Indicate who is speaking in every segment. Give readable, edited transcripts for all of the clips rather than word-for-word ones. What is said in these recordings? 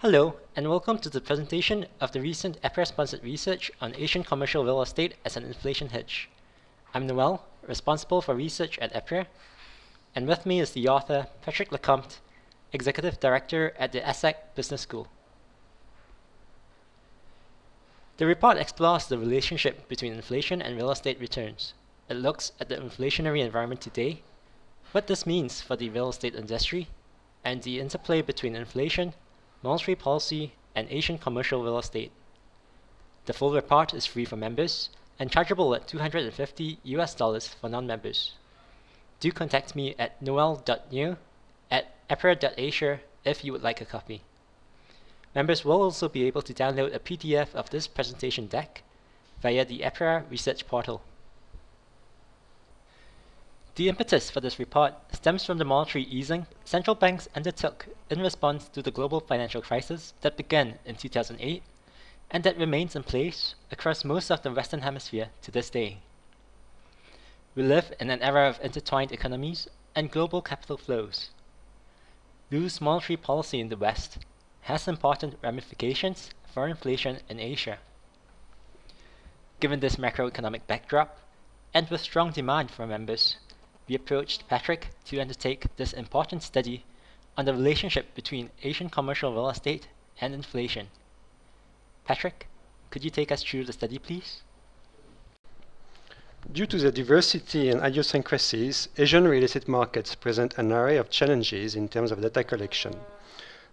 Speaker 1: Hello, and welcome to the presentation of the recent APREA-sponsored research on Asian commercial real estate as an inflation hedge. I'm Noel, responsible for research at APREA, and with me is the author, Patrick Lecomte, Executive Director at the ESSEC Business School. The report explores the relationship between inflation and real estate returns. It looks at the inflationary environment today, what this means for the real estate industry, and the interplay between inflation, monetary policy, and Asian commercial real estate. The full report is free for members and chargeable at $250 for non-members. Do contact me at noel.neo@aprea.asia if you would like a copy. Members will also be able to download a PDF of this presentation deck via the APREA research portal. The impetus for this report stems from the monetary easing central banks undertook in response to the global financial crisis that began in 2008 and that remains in place across most of the Western Hemisphere to this day. We live in an era of intertwined economies and global capital flows. Loose monetary policy in the West has important ramifications for inflation in Asia. Given this macroeconomic backdrop, and with strong demand from members, we approached Patrick to undertake this important study on the relationship between Asian commercial real estate and inflation. Patrick, could you take us through the study, please?
Speaker 2: Due to the diversity and idiosyncrasies, Asian real estate markets present an array of challenges in terms of data collection.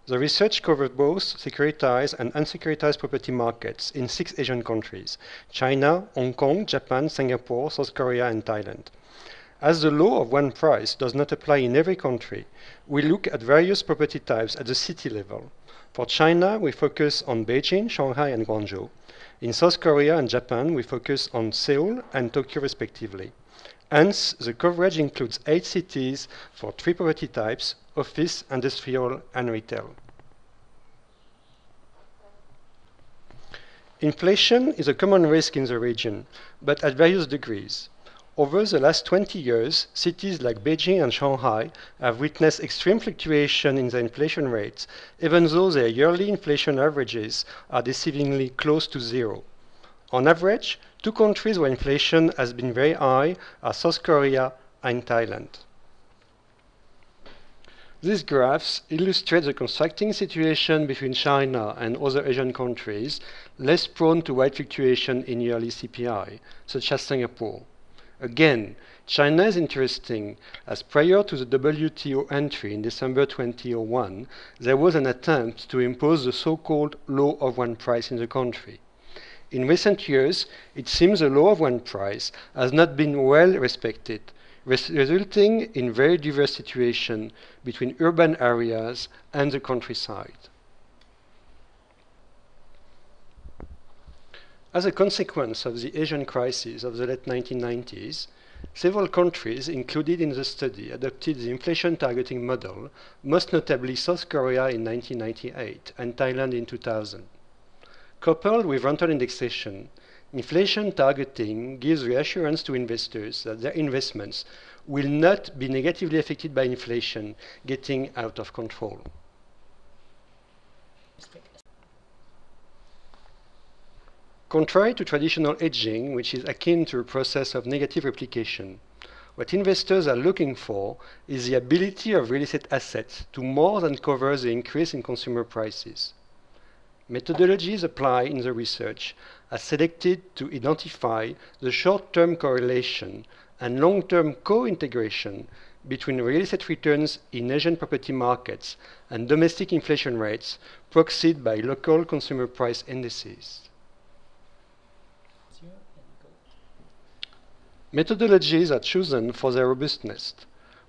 Speaker 2: The research covered both securitized and unsecuritized property markets in 6 Asian countries: China, Hong Kong, Japan, Singapore, South Korea, and Thailand. As the law of one price does not apply in every country, we look at various property types at the city level. For China, we focus on Beijing, Shanghai, and Guangzhou. In South Korea and Japan, we focus on Seoul and Tokyo respectively. Hence, the coverage includes 8 cities for 3 property types: office, industrial, and retail. Inflation is a common risk in the region, but at various degrees. Over the last 20 years, cities like Beijing and Shanghai have witnessed extreme fluctuation in the inflation rates, even though their yearly inflation averages are deceivingly close to zero. On average, 2 countries where inflation has been very high are South Korea and Thailand. These graphs illustrate the contrasting situation between China and other Asian countries less prone to wide fluctuation in yearly CPI, such as Singapore. Again, China is interesting, as prior to the WTO entry in December 2001, there was an attempt to impose the so-called law of one price in the country. In recent years, it seems the law of one price has not been well respected, resulting in very diverse situations between urban areas and the countryside. As a consequence of the Asian crisis of the late 1990s, several countries included in the study adopted the inflation targeting model, most notably South Korea in 1998 and Thailand in 2000. Coupled with rental indexation, inflation targeting gives reassurance to investors that their investments will not be negatively affected by inflation getting out of control. Contrary to traditional hedging, which is akin to a process of negative replication, what investors are looking for is the ability of real estate assets to more than cover the increase in consumer prices. Methodologies applied in the research are selected to identify the short-term correlation and long-term co-integration between real estate returns in Asian property markets and domestic inflation rates proxied by local consumer price indices. Methodologies are chosen for their robustness.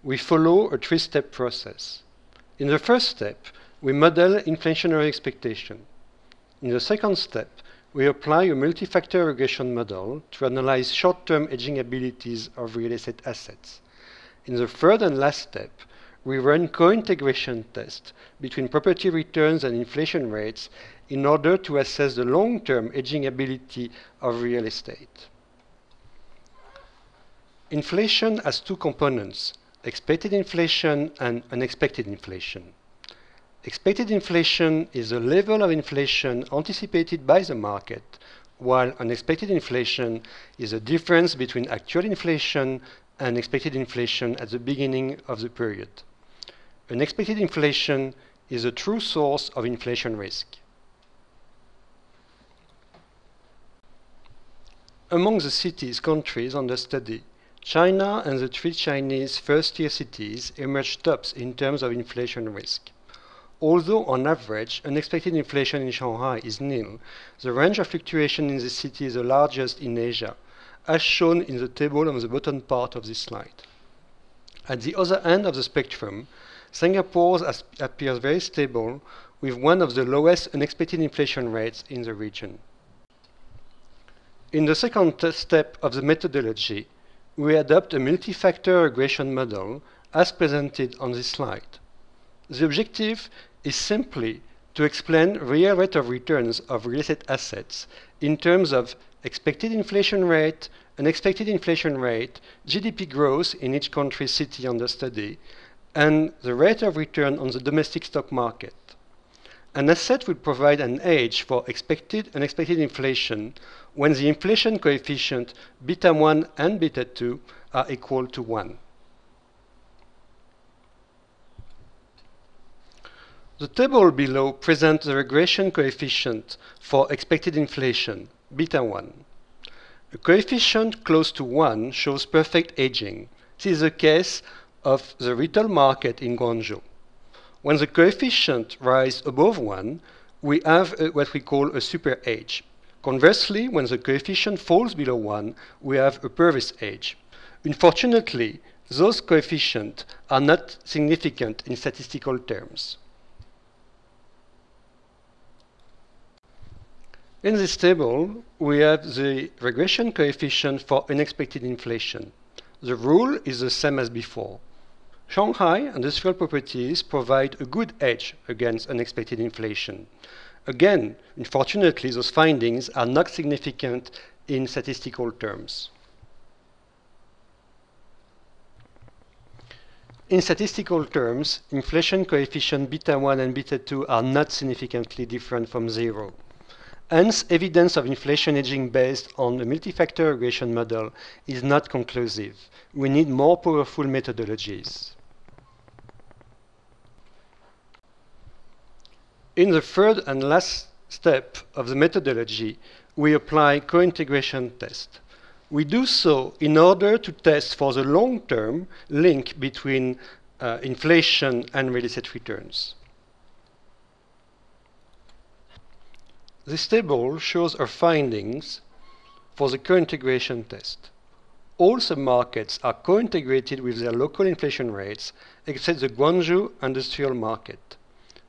Speaker 2: We follow a 3-step process. In the first step, we model inflationary expectation. In the second step, we apply a multi-factor regression model to analyze short-term hedging abilities of real estate assets. In the third and last step, we run co-integration tests between property returns and inflation rates in order to assess the long-term hedging ability of real estate. Inflation has 2 components: expected inflation and unexpected inflation. Expected inflation is the level of inflation anticipated by the market, while unexpected inflation is the difference between actual inflation and expected inflation at the beginning of the period. Unexpected inflation is a true source of inflation risk. Among the countries under study, China and the 3 Chinese first-tier cities emerged tops in terms of inflation risk. Although on average, unexpected inflation in Shanghai is nil, the range of fluctuation in the city is the largest in Asia, as shown in the table on the bottom part of this slide. At the other end of the spectrum, Singapore appears very stable, with one of the lowest unexpected inflation rates in the region. In the second step of the methodology, we adopt a multi-factor regression model as presented on this slide. The objective is simply to explain real rate of returns of real estate assets in terms of expected inflation rate, unexpected inflation rate, GDP growth in each country's city under study, and the rate of return on the domestic stock market. An asset will provide an hedge for expected and unexpected inflation when the inflation coefficient beta 1 and beta 2 are equal to 1. The table below presents the regression coefficient for expected inflation, beta 1. A coefficient close to 1 shows perfect hedging. This is the case of the retail market in Guangzhou. When the coefficient rises above 1, we have what we call a super hedge. Conversely, when the coefficient falls below 1, we have a perverse hedge. Unfortunately, those coefficients are not significant in statistical terms. In this table, we have the regression coefficient for unexpected inflation. The rule is the same as before. Shanghai industrial properties provide a good hedge against unexpected inflation. Again, unfortunately, those findings are not significant in statistical terms. In statistical terms, inflation coefficient beta 1 and beta 2 are not significantly different from 0. Hence, evidence of inflation hedging based on a multi-factor regression model is not conclusive. We need more powerful methodologies. In the third and last step of the methodology, we apply co-integration test. We do so in order to test for the long-term link between inflation and real estate returns. This table shows our findings for the co-integration test. All submarkets are co-integrated with their local inflation rates except the Guangzhou industrial market.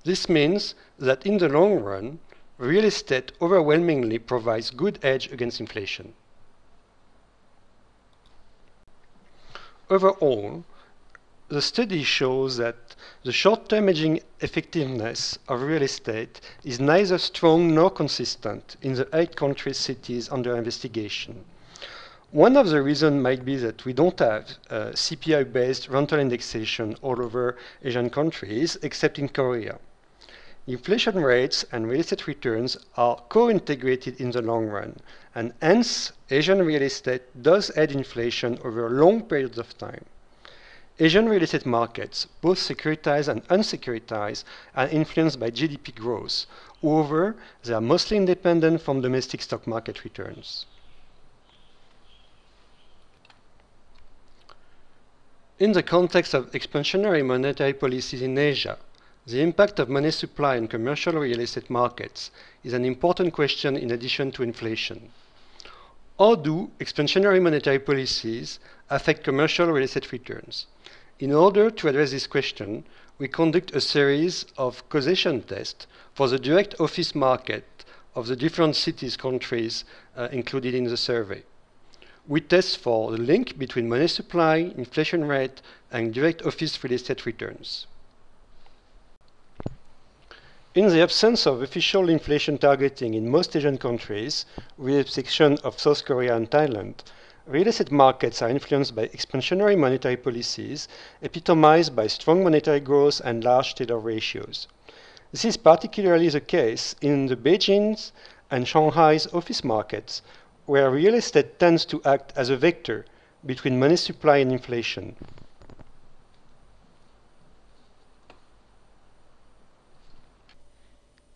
Speaker 2: This means that in the long run, real estate overwhelmingly provides good hedge against inflation. Overall, the study shows that the short-term hedging effectiveness of real estate is neither strong nor consistent in the 8 country cities under investigation. One of the reasons might be that we don't have CPI-based rental indexation all over Asian countries, except in Korea. Inflation rates and real estate returns are co-integrated in the long run, and hence Asian real estate does hedge inflation over long periods of time. Asian real estate markets, both securitized and unsecuritized, are influenced by GDP growth. However, they are mostly independent from domestic stock market returns. In the context of expansionary monetary policies in Asia, the impact of money supply on commercial real estate markets is an important question in addition to inflation. How do expansionary monetary policies affect commercial real estate returns? In order to address this question, we conduct a series of causation tests for the direct office market of the different cities, countries included in the survey. We test for the link between money supply, inflation rate, and direct office real estate returns. In the absence of official inflation targeting in most Asian countries, with the exception of South Korea and Thailand, real estate markets are influenced by expansionary monetary policies, epitomized by strong monetary growth and large Taylor ratios. This is particularly the case in the Beijing's and Shanghai's office markets, where real estate tends to act as a vector between money supply and inflation.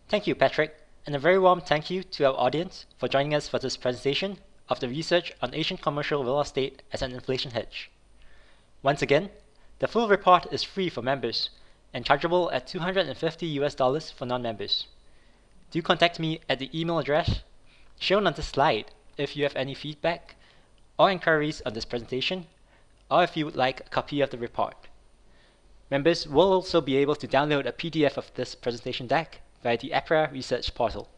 Speaker 1: Thank you, Patrick, and a very warm thank you to our audience for joining us for this presentation of the research on Asian commercial real estate as an inflation hedge. Once again, the full report is free for members and chargeable at $250 for non-members. Do contact me at the email address shown on this slide if you have any feedback or inquiries on this presentation, or if you would like a copy of the report. Members will also be able to download a PDF of this presentation deck via the APREA research portal.